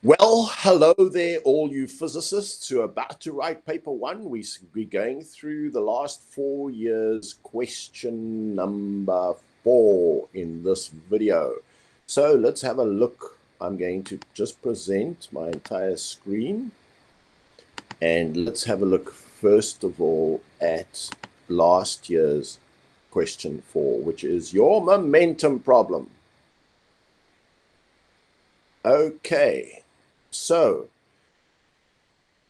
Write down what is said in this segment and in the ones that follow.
Well, hello there, all you physicists who are about to write paper one. We're going through the last 4 years, question number 4 in this video. So let's have a look. I'm going to just present my entire screen. And let's have a look, first of all, at last year's question 4, which is your momentum problem. Okay. So,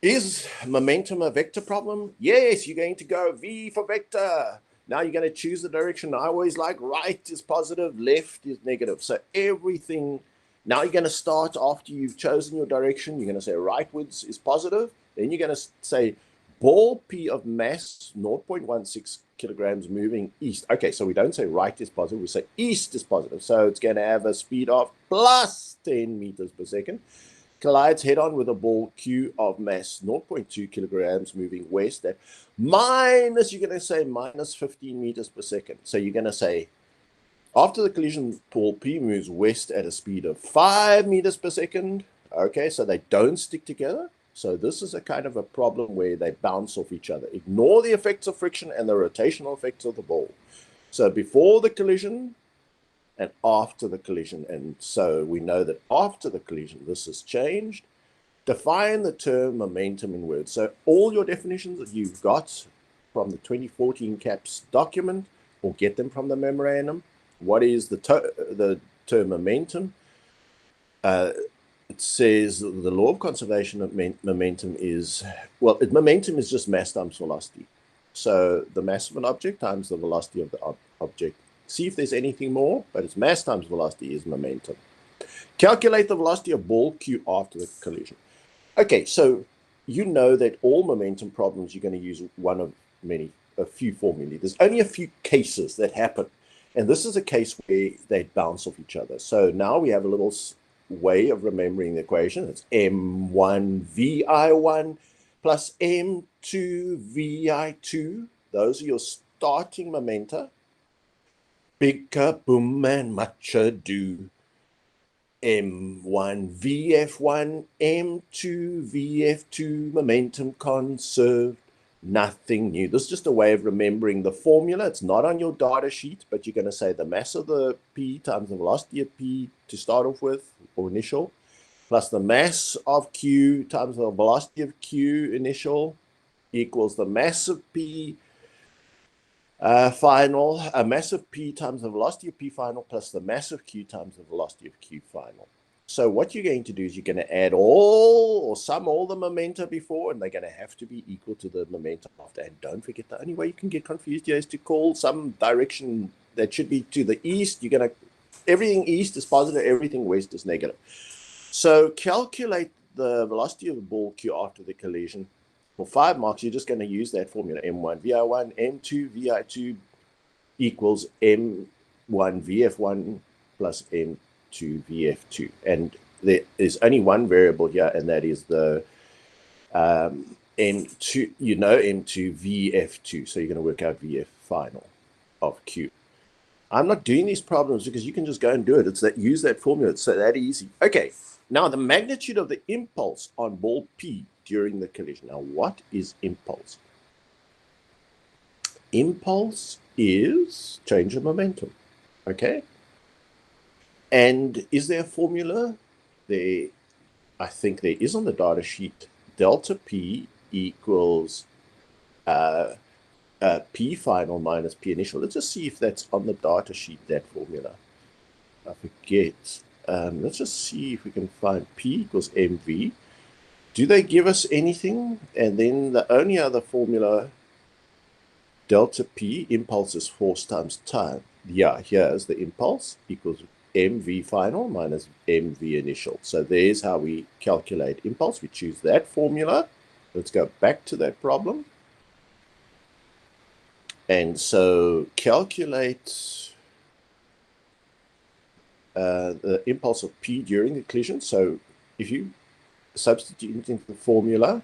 is momentum a vector problem? Yes, you're going to go V for vector. Now you're going to choose the direction. I always like right is positive, left is negative. So everything, now you're going to start after you've chosen your direction. You're going to say rightwards is positive. Then you're going to say ball P of mass 0.16 kilograms moving east. Okay, so we don't say right is positive. We say east is positive. So it's going to have a speed of plus 10 meters per second. Collides head-on with a ball Q of mass 0.2 kilograms moving west at minus, you're going to say minus 15 meters per second. So you're going to say, after the collision, ball P moves west at a speed of 5 meters per second. Okay, so they don't stick together. So this is a kind of a problem where they bounce off each other. Ignore the effects of friction and the rotational effects of the ball. So before the collision, and after the collision. And so we know that after the collision, this has changed. Define the term momentum in words. So all your definitions that you've got from the 2014 CAPS document, or get them from the memorandum. What is the term momentum? It says the law of conservation of momentum is, well, momentum is just mass times velocity. So the mass of an object times the velocity of the object. See if there's anything more, but it's mass times velocity is momentum. Calculate the velocity of ball Q after the collision. Okay, so you know that all momentum problems, you're going to use one of a few formulae. There's only a few cases that happen. And this is a case where they bounce off each other. So now we have a little way of remembering the equation. It's M1VI1 plus M2VI2. Those are your starting momenta. Big kaboom and much ado. M1 VF1, M2 VF2, momentum conserved, nothing new. This is just a way of remembering the formula. It's not on your data sheet, but you're going to say the mass of the P times the velocity of P to start off with, or initial, plus the mass of Q times the velocity of Q initial equals the mass of P final, a mass of P times the velocity of P final plus the mass of Q times the velocity of Q final. So what you're going to do is you're going to add all or sum all the momenta before, and they're going to have to be equal to the momenta after. And don't forget, the only way you can get confused here is to call some direction that should be to the east. You're going to, everything east is positive, everything west is negative. So calculate the velocity of the ball Q after the collision. For 5 marks, you're just going to use that formula, M1 VI1, M2 VI2 equals M1 VF1 plus M2 VF2. And there is only one variable here, and that is the M2, M2 VF2. So you're going to work out VF final of Q. I'm not doing these problems because you can just go and do it. It's that, use that formula. It's that easy. Okay, now the magnitude of the impulse on ball P during the collision. Now, what is impulse? Impulse is change of momentum, okay? And is there a formula? There, I think there is on the data sheet. Delta P equals P final minus P initial. Let's just see if that's on the data sheet, that formula. I forget. Let's just see if we can find P equals MV. Do they give us anything? And then the only other formula, delta P, impulse is force times time. Yeah, here's the impulse equals MV final minus MV initial. So there's how we calculate impulse. We choose that formula. Let's go back to that problem. And so calculate the impulse of P during the collision. So if you substitute into the formula,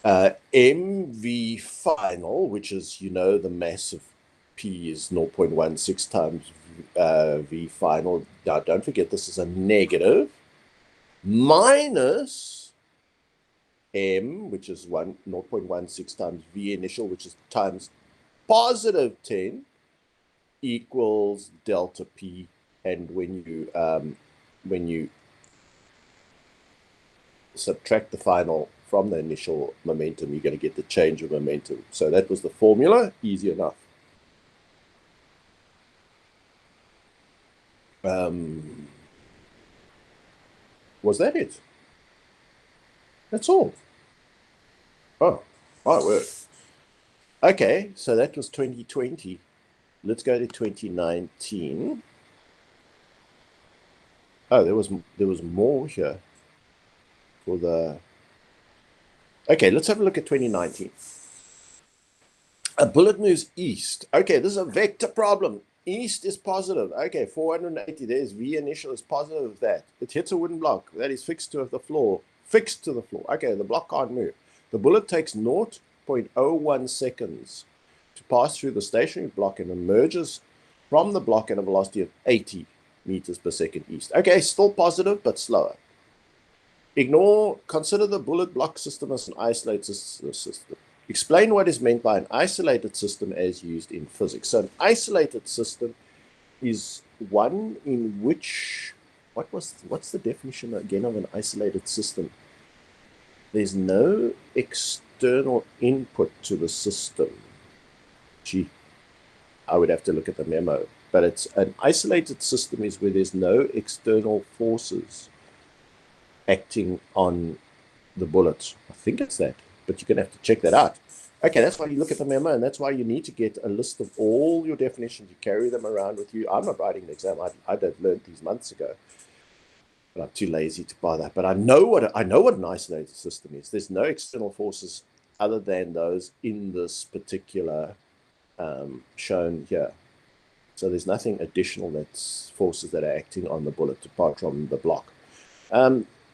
MV final, which is, the mass of P is 0.16 times V final. Now, don't forget, this is a negative. minus m, which is 0.16 times v initial, which is times positive 10, equals delta p. And when you subtract the final from the initial momentum, you're going to get the change of momentum. So that was the formula. Easy enough. Was that it? That's all. Oh, my word. Okay, so that was 2020. Let's go to 2019. Oh, there was more here for the. Okay, let's have a look at 2019. A bullet moves east. Okay, this is a vector problem. East is positive. Okay, 480. There's V initial is positive of that. It hits a wooden block that is fixed to the floor. Fixed to the floor. Okay, the block can't move. The bullet takes 0.01 seconds to pass through the stationary block and emerges from the block at a velocity of 80 meters per second east. Okay, still positive, but slower. Consider the bullet block system as an isolated system. Explain what is meant by an isolated system as used in physics. So an isolated system is one in which, what's the definition again of an isolated system? There's no external input to the system. Gee, I would have to look at the memo. But it's an isolated system is where there's no external forces acting on the bullet. I think it's that, but you're going to have to check that out. Okay, that's why you look at the memo, and that's why you need to get a list of all your definitions. You carry them around with you. I'm not writing the exam. I'd have learned these months ago, but I'm too lazy to buy that. But I know what an isolated system is. There's no external forces other than those in this particular shown here. So there's nothing additional that's forces that are acting on the bullet apart from the block.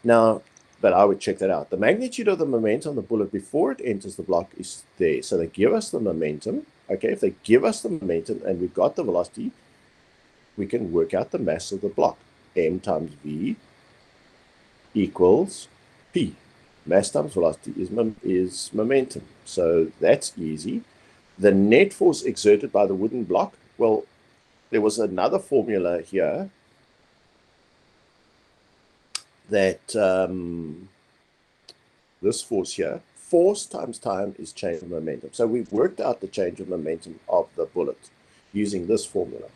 Now, but I would check that out. The magnitude of the momentum on the bullet before it enters the block is there. So they give us the momentum. Okay, if they give us the momentum and we've got the velocity, we can work out the mass of the block. M times V equals P. Mass times velocity is momentum. So that's easy. The net force exerted by the wooden block, well, there was another formula here that this force here, force times time is change of momentum. So we've worked out the change of momentum of the bullet using this formula.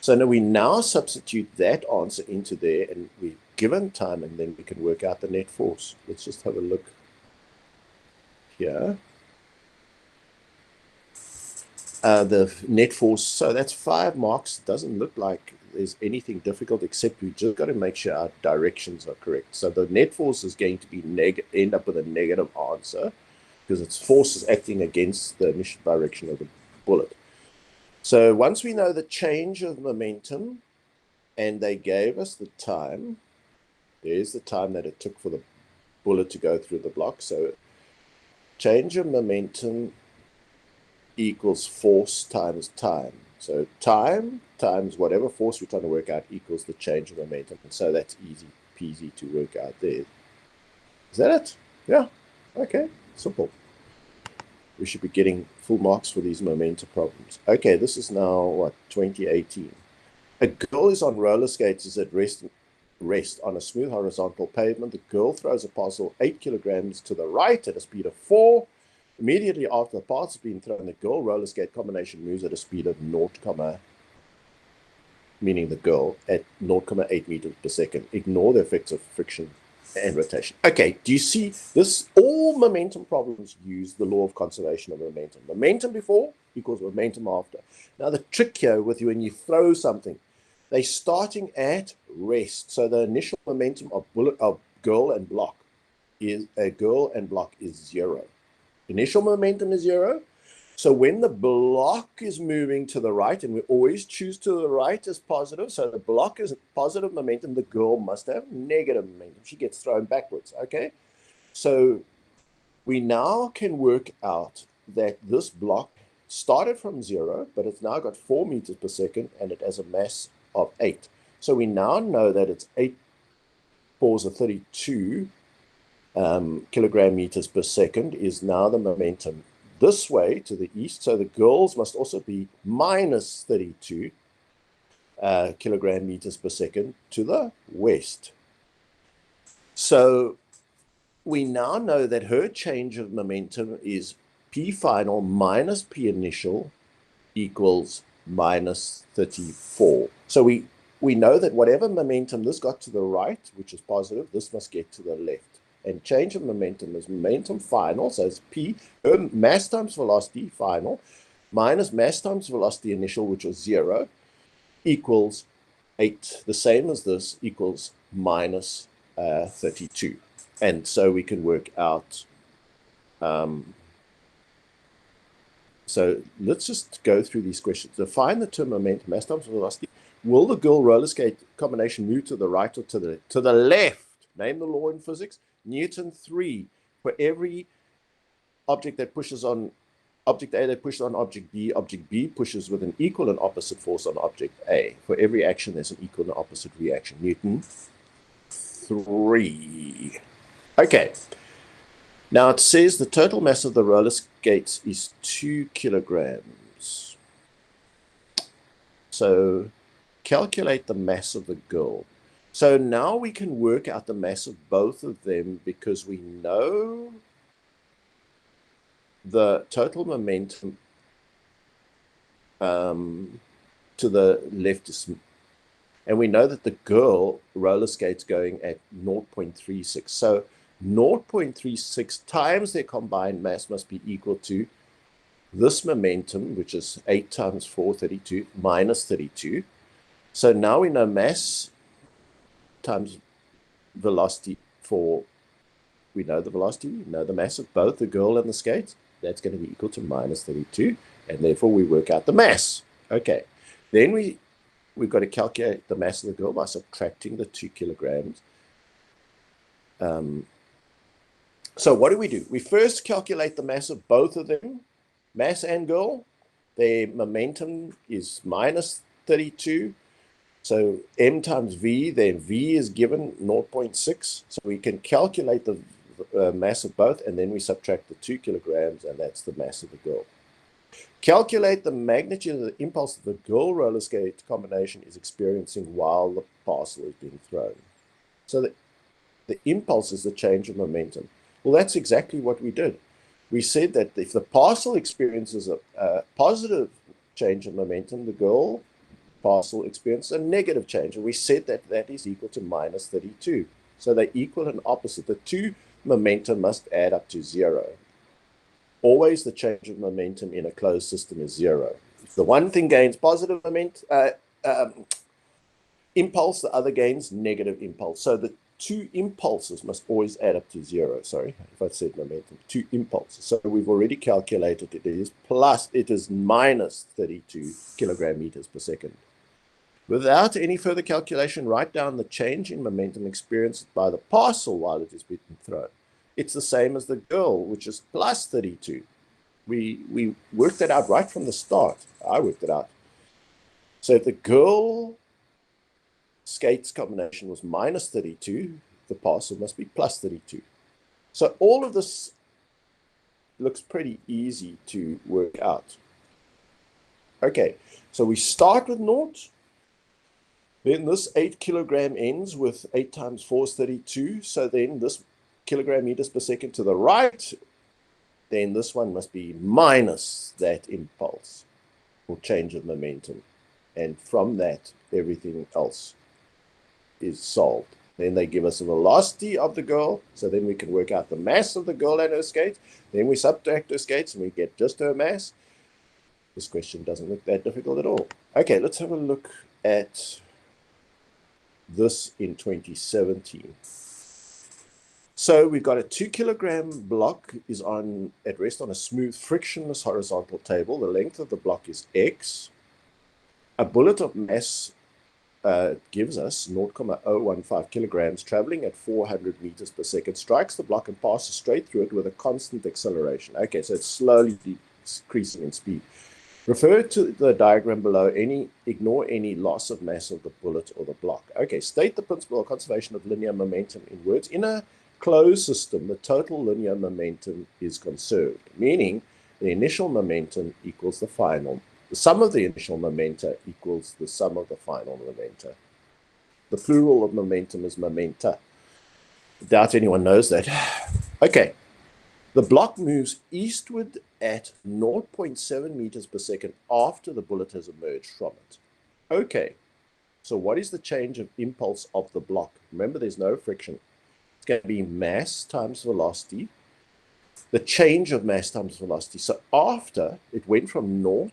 So now we substitute that answer into there, and we've given time, and then we can work out the net force. Let's just have a look here. The net force, so that's 5 marks. Doesn't look like there's anything difficult, except we just got to make sure our directions are correct. So the net force is going to be end up with a negative answer because it's forces acting against the initial direction of the bullet. So once we know the change of momentum and they gave us the time, there's the time that it took for the bullet to go through the block. So change of momentum equals force times time. So time times whatever force we're trying to work out equals the change of momentum. And so that's easy peasy to work out there. Is that it? Yeah. Okay. Simple. We should be getting full marks for these momentum problems. Okay, this is now, what, 2018. A girl is on roller skates at rest on a smooth horizontal pavement. The girl throws a parcel 8 kilograms to the right at a speed of 4. Immediately after the parts have been thrown, the girl roller skate combination moves at a speed of 0, meaning the girl, at 0.8 meters per second. Ignore the effects of friction and rotation. Okay, do you see this? All momentum problems use the law of conservation of momentum. Momentum before equals momentum after. Now the trick here with you when you throw something, they're starting at rest. So the initial momentum of girl and block is 0. Initial momentum is 0. So when the block is moving to the right, and we always choose to the right as positive, so the block is positive momentum, the girl must have negative momentum. She gets thrown backwards, okay? So we now can work out that this block started from 0, but it's now got 4 meters per second, and it has a mass of 8. So we now know that it's pause of 32 kilogram meters per second is now the momentum this way to the east. So the girls must also be minus 32 kilogram meters per second to the west. So we now know that her change of momentum is P final minus P initial equals minus 34. So we know that whatever momentum this got to the right, which is positive, this must get to the left. And change of momentum is momentum final, so it's P, mass times velocity final, minus mass times velocity initial, which was 0, equals 8. The same as this equals minus 32. And so we can work out, so let's just go through these questions. Define the term momentum, mass times velocity. Will the girl roller skate combination move to the right or to the left? Name the law in physics. Newton 3. For every object that pushes on object A that pushes on object B pushes with an equal and opposite force on object A. For every action, there's an equal and opposite reaction. Newton 3. Okay. Now it says the total mass of the roller skates is 2 kilograms. So calculate the mass of the girl. So now we can work out the mass of both of them because we know the total momentum to the left is, and we know that the girl roller skates going at 0.36. So 0.36 times their combined mass must be equal to this momentum, which is 8 times 4, 32, minus 32. So now we know mass times velocity we know the velocity, we know the mass of both the girl and the skates. That's going to be equal to minus 32, and therefore we work out the mass. Okay, then we've got to calculate the mass of the girl by subtracting the 2 kilograms. So what do? We first calculate the mass of both of them, mass and girl. Their momentum is minus 32. So m times v, then v is given 0.6. So we can calculate the mass of both, and then we subtract the 2 kilograms, and that's the mass of the girl. Calculate the magnitude of the impulse that the girl roller skate combination is experiencing while the parcel is being thrown. So the impulse is the change of momentum. Well, that's exactly what we did. We said that if the parcel experiences a positive change of momentum, the girl parcel experiences a negative change. And we said that that is equal to minus 32. So they're equal and opposite. The two momentum must add up to 0. Always the change of momentum in a closed system is 0. If the one thing gains positive impulse, the other gains negative impulse. So the two impulses must always add up to 0. Sorry, if I said momentum, 2 impulses. So we've already calculated it is minus 32 kilogram meters per second. Without any further calculation, write down the change in momentum experienced by the parcel while it is being thrown. It's the same as the girl, which is plus 32. We worked that out right from the start. I worked it out. So if the girl skates combination was minus 32, the parcel must be plus 32. So all of this looks pretty easy to work out. Okay, so we start with 0. Then this 8 kilogram ends with 8 times 4 is 32. So then this kilogram meters per second to the right, then this one must be minus that impulse or change of momentum. And from that, everything else is solved. Then they give us the velocity of the girl. So then we can work out the mass of the girl and her skates. Then we subtract her skates and we get just her mass. This question doesn't look that difficult at all. Okay, let's have a look at this in 2017. So we've got a 2 kilogram block is at rest on a smooth frictionless horizontal table. The length of the block is x. A bullet of mass gives us 0.015 kilograms traveling at 400 meters per second, strikes the block and passes straight through it with a constant acceleration. Okay, so it's slowly decreasing in speed. Refer to the diagram below. Ignore any loss of mass of the bullet or the block. Okay, state the principle of conservation of linear momentum in words. In a closed system, the total linear momentum is conserved, meaning the initial momentum equals the final. The sum of the initial momenta equals the sum of the final momenta. The plural of momentum is momenta. I doubt anyone knows that. Okay. The block moves eastward at 0.7 meters per second after the bullet has emerged from it. Okay, so what is the change of impulse of the block? Remember, there's no friction. It's going to be mass times velocity, the change of mass times velocity. So after it went from 0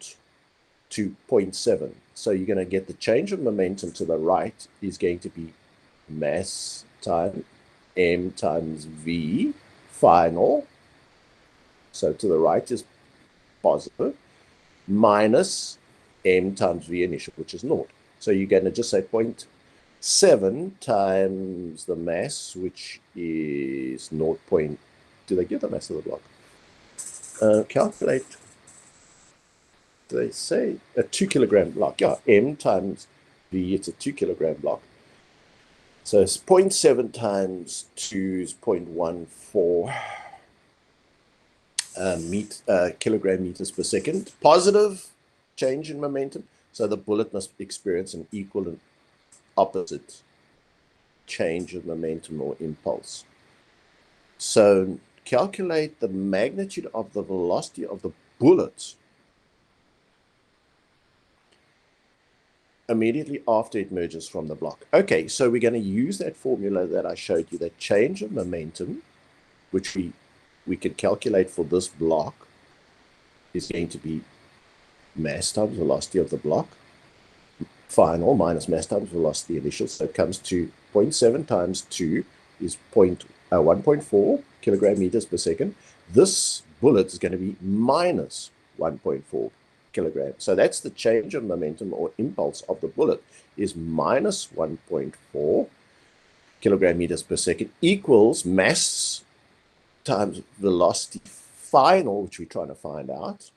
to 0.7, so you're going to get the change of momentum to the right is going to be mass times m times v final. So to the right is positive, minus m times v initial, which is 0. So you're going to just say 0.7 times the mass, which is 0. Do they give the mass of the block? Calculate. Do they say a 2 kilogram block? Yeah, m times v, it's a 2 kilogram block. So it's 0.7 times 2 is 0.14. Kilogram meters per second. Positive change in momentum. So the bullet must experience an equal and opposite change of momentum or impulse. So calculate the magnitude of the velocity of the bullet immediately after it emerges from the block. Okay, so we're going to use that formula that I showed you, that change of momentum, which we can calculate for this block, is going to be mass times velocity of the block, final, minus mass times velocity initial. So it comes to 0.7 times 2 is 1.4 kilogram meters per second. This bullet is going to be minus 1.4 kilograms. So that's the change of momentum or impulse of the bullet is minus 1.4 kilogram meters per second equals mass times velocity final, which we're trying to find out,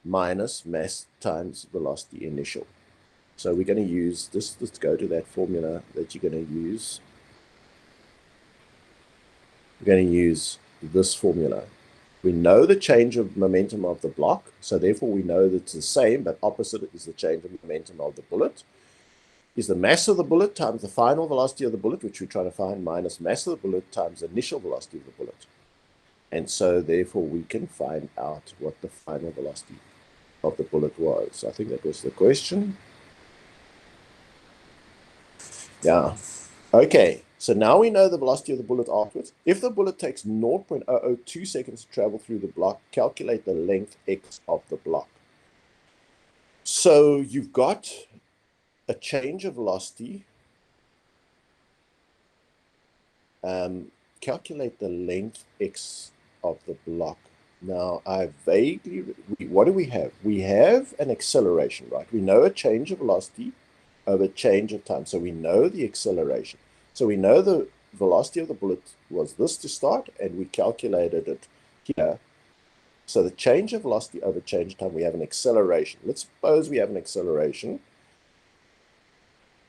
minus mass times velocity initial. So we're going to use this. Let's go to that formula that you're going to use. We're going to use this formula. We know the change of momentum of the block, so therefore we know that it's the same, but opposite is the change of momentum of the bullet. Is the mass of the bullet times the final velocity of the bullet, which we're trying to find, minus mass of the bullet times the initial velocity of the bullet. And so therefore we can find out what the final velocity of the bullet was. I think that was the question. Yeah. Okay. So now we know the velocity of the bullet afterwards. If the bullet takes 0.002 seconds to travel through the block, calculate the length x of the block. So you've got a change of velocity. Calculate the length x of the block. Now, what do we have? We have an acceleration, right? We know a change of velocity over change of time. So we know the acceleration. So we know the velocity of the bullet was this to start, and we calculated it here. So the change of velocity over change of time, we have an acceleration. Let's suppose we have an acceleration.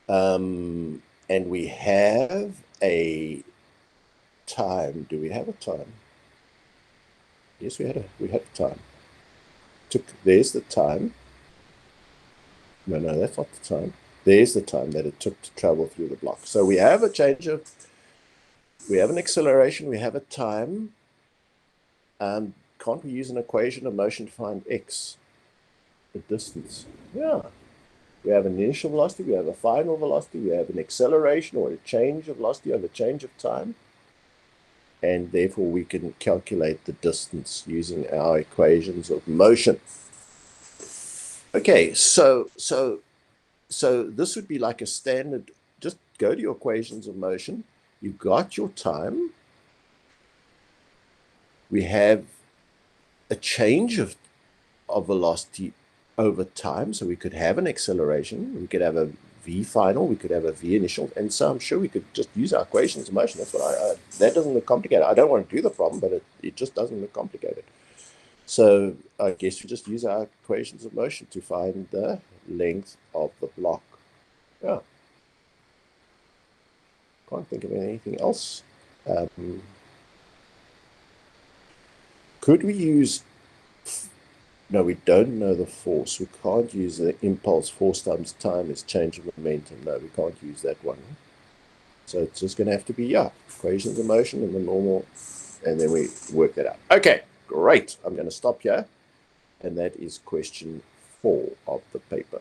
And we have a time. Do we have a time? Yes, we had a time. There's the time. No, that's not the time. There's the time that it took to travel through the block. So we have we have an acceleration, we have a time. Can't we use an equation of motion to find x, the distance? Yeah. We have an initial velocity, we have a final velocity, we have an acceleration or a change of velocity over change of time. And therefore we can calculate the distance using our equations of motion. Okay, so this would be like a standard. Just go to your equations of motion. You've got your time. We have a change of velocity over time. So we could have an acceleration. We could have a v final. We could have a v initial. And so I'm sure we could just use our equations of motion. That's what that doesn't look complicated. I don't want to do the problem, but it just doesn't look complicated. So I guess we just use our equations of motion to find the length of the block. Yeah. Can't think of anything else. Could we use... No, we don't know the force. We can't use the impulse. Force times time is change of momentum. No, we can't use that one. So it's just going to have to be, equations of motion and the normal, and then we work that out. Okay, great. I'm going to stop here. And that is question 4 of the paper.